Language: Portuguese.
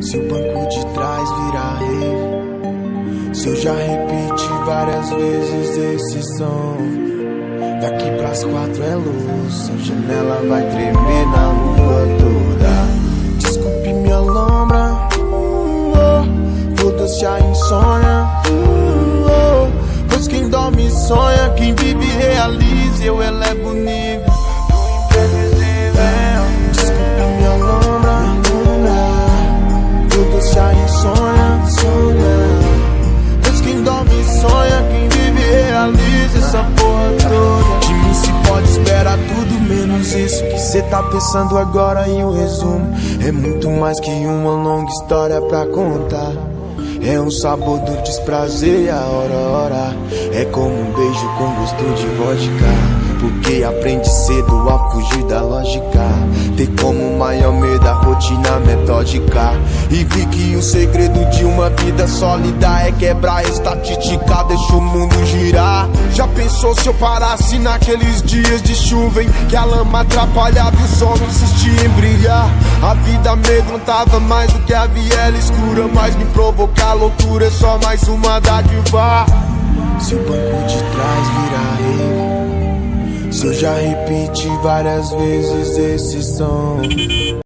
Se o banco de trás virar rave, se eu já repeti várias vezes esse som. Daqui pras 4 é luz, a janela vai tremer na rua toda. Desculpe minha lombra, foda-se a insônia, pois quem dorme sonha, quem vive realiza. Eu elevo o nível do imprevisível. Desculpe minha lombra, foda-se a insônia, pois quem dorme sonha, quem vive realiza. Essa porra toda de mim se pode esperar tudo menos isso que cê tá pensando agora. E o resumo é muito mais que uma longa história pra contar. É um sabor do desprazer e a hora é como um beijo com gosto de vodka. Porque aprende cedo a fugir da lógica, ter como maior medo a rotina metódica. E vi que o segredo de uma vida sólida é quebrar a estatística, deixa o mundo girar. Já pensou se eu parasse naqueles dias de chuva em que a lama atrapalhava e o sol não insistia em brilhar? A vida amedrontava mais do que a viela escura, mas me provocar loucura é só mais uma dádiva. Se o banco de trás virar rave, se eu já repeti várias vezes esse som.